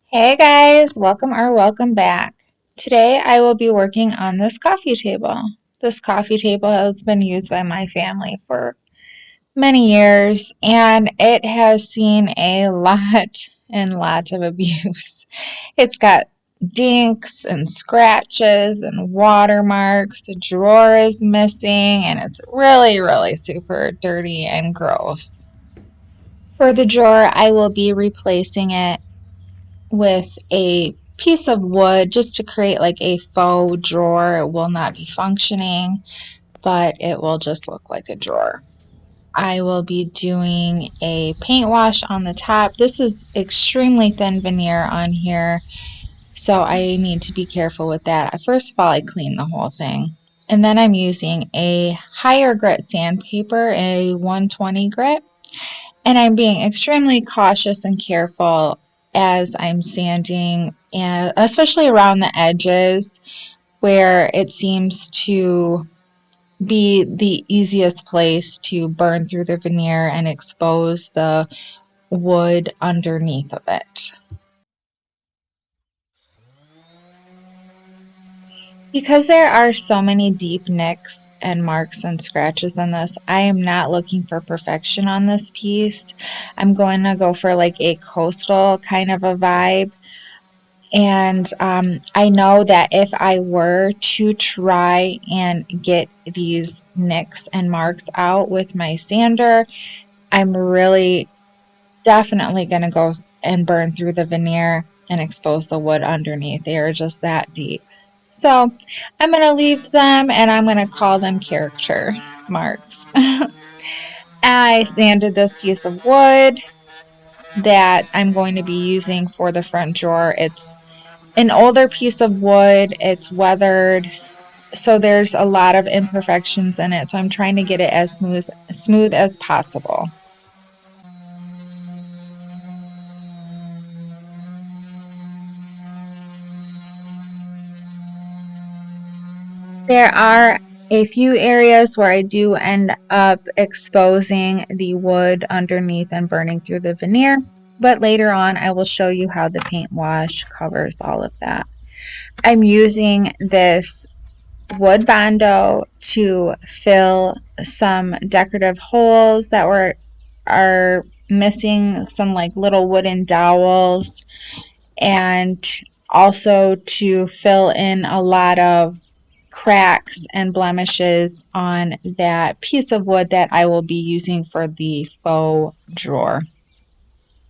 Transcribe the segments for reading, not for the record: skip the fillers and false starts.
Hey guys, welcome back. Today I will be working on this coffee table. This coffee table has been used by my family for many years and it has seen a lot and lot of abuse. It's got dinks and scratches and watermarks. The drawer is missing and it's really super dirty and gross. For the drawer, I will be replacing it with a piece of wood just to create like a faux drawer. It will not be functioning, but it will just look like a drawer. I will be doing a paint wash on the top. This is extremely thin veneer on here, so I need to be careful with that. First of all, I clean the whole thing. And then I'm using a higher grit sandpaper, a 120 grit, and I'm being extremely cautious and careful as I'm sanding, and especially around the edges where it seems to be the easiest place to burn through the veneer and expose the wood underneath of it. Because there are so many deep nicks and marks and scratches in this, I am not looking for perfection on this piece. I'm going to go for like a coastal kind of a vibe. And I know that if I were to try and get these nicks and marks out with my sander, I'm really definitely going to go and burn through the veneer and expose the wood underneath. They are just that deep. So I'm going to leave them and I'm going to call them character marks. I sanded this piece of wood that I'm going to be using for the front drawer. It's an older piece of wood. It's weathered, so there's a lot of imperfections in it. So I'm trying to get it as smooth as possible. There are a few areas where I do end up exposing the wood underneath and burning through the veneer, but later on I will show you how the paint wash covers all of that. I'm using this wood bondo to fill some decorative holes that are missing some like little wooden dowels, and also to fill in a lot of cracks and blemishes on that piece of wood that I will be using for the faux drawer.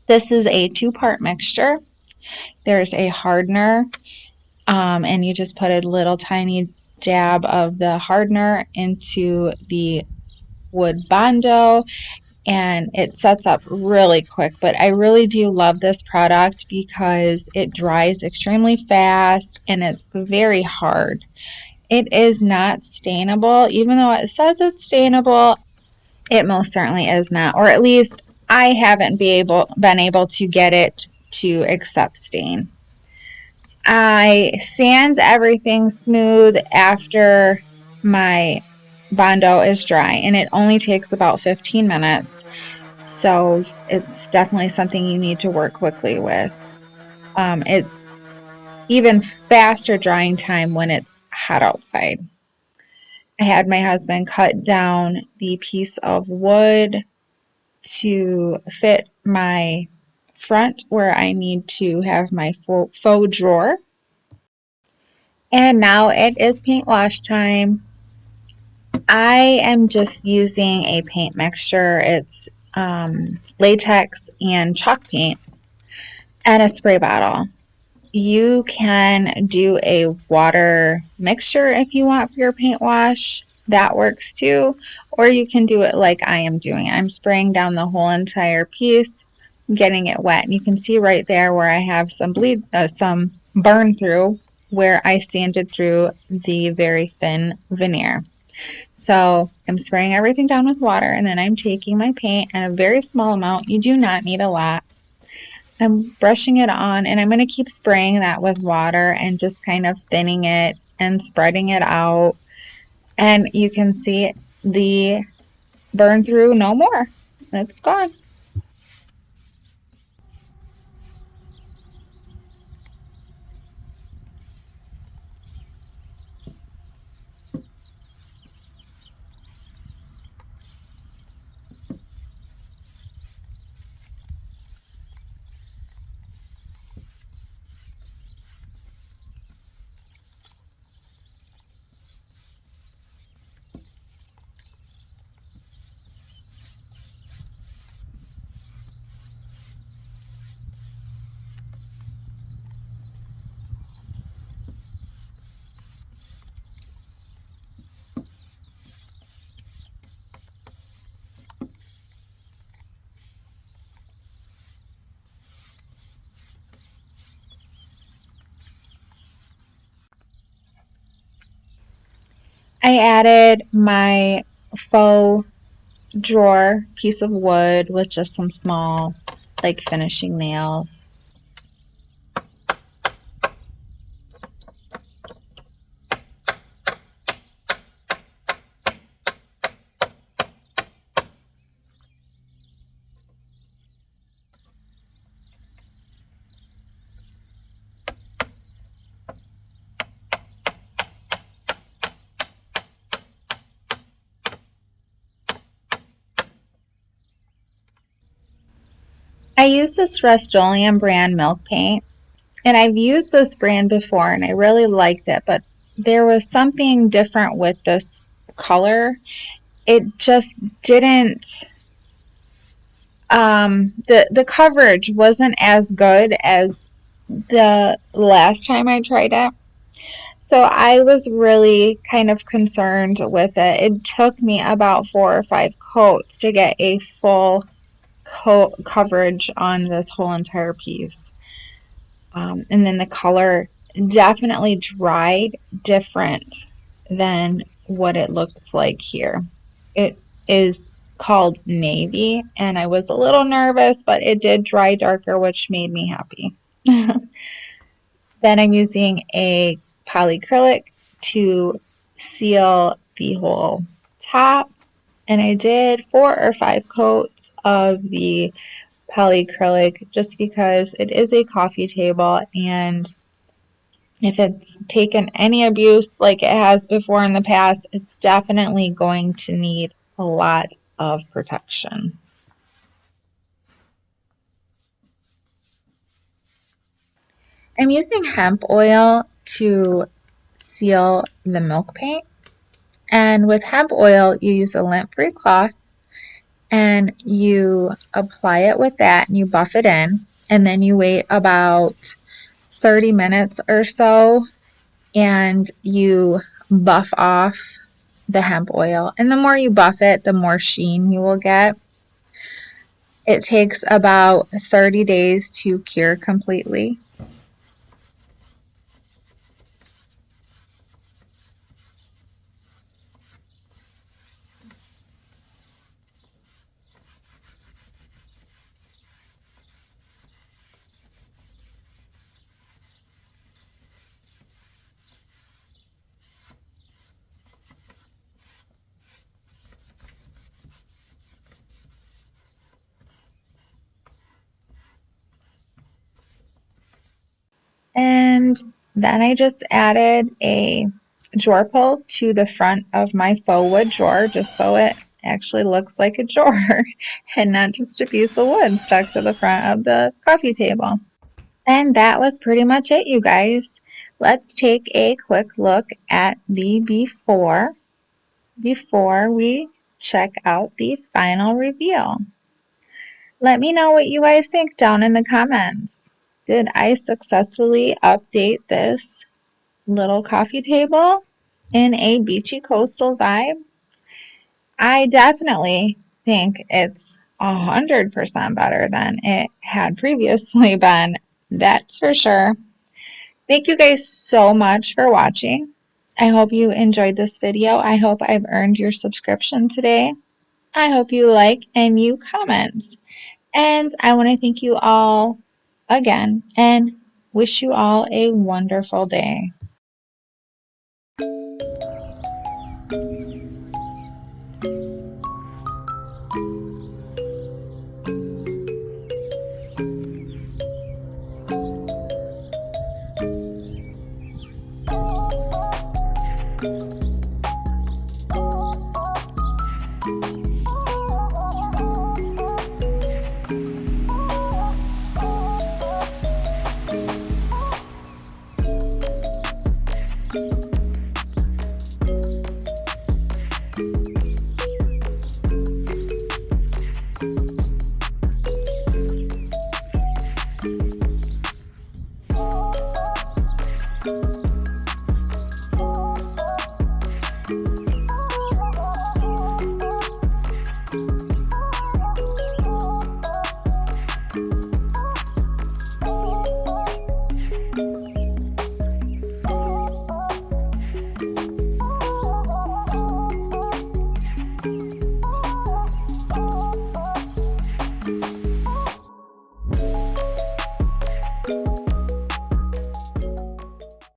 This is a two-part mixture. There's a hardener, and you just put a little tiny dab of the hardener into the wood bondo and it sets up really quick. But I really do love this product because it dries extremely fast and it's very hard. It is not stainable. Even though it says it's stainable, it most certainly is not, or at least I haven't been able to get it to accept stain. I sand everything smooth after my bondo is dry, and it only takes about 15 minutes. So it's definitely something you need to work quickly with. It's even faster drying time when it's hot outside. I had my husband cut down the piece of wood to fit my front where I need to have my faux drawer. And now it is paint wash time. I am just using a paint mixture. It's latex and chalk paint and a spray bottle. You can do a water mixture if you want for your paint wash. That works too. Or you can do it like I am doing. I'm spraying down the whole entire piece, getting it wet. And you can see right there where I have some burn through where I sanded through the very thin veneer. So I'm spraying everything down with water, and then I'm taking my paint and a very small amount. You do not need a lot. I'm brushing it on, and I'm going to keep spraying that with water and just kind of thinning it and spreading it out. And you can see the burn through no more. It's gone. I added my faux drawer piece of wood with just some small like finishing nails. I use this Rustoleum brand milk paint, and I've used this brand before and I really liked it, but there was something different with this color. It just didn't, the coverage wasn't as good as the last time I tried it. So I was really kind of concerned with it. It took me about 4 or 5 coats to get a full coverage on this whole entire piece. And then the color definitely dried different than what it looks like here. It is called navy, and I was a little nervous, but it did dry darker, which made me happy. Then I'm using a polyacrylic to seal the whole top, and I did 4 or 5 coats of the polyacrylic just because it is a coffee table, and if it's taken any abuse like it has before in the past, it's definitely going to need a lot of protection. I'm using hemp oil to seal the milk paint, and with hemp oil you use a lint-free cloth and you apply it with that and you buff it in, and then you wait about 30 minutes or so and you buff off the hemp oil. And the more you buff it, the more sheen you will get. It takes about 30 days to cure completely. And then I just added a drawer pull to the front of my faux wood drawer just so it actually looks like a drawer and not just a piece of wood stuck to the front of the coffee table. And that was pretty much it, you guys. Let's take a quick look at the before we check out the final reveal. Let me know what you guys think down in the comments. Did I successfully update this little coffee table in a beachy coastal vibe? I definitely think it's 100% better than it had previously been. That's for sure. Thank you guys so much for watching. I hope you enjoyed this video. I hope I've earned your subscription today. I hope you like and you comment. And I want to thank you all again and wish you all a wonderful day.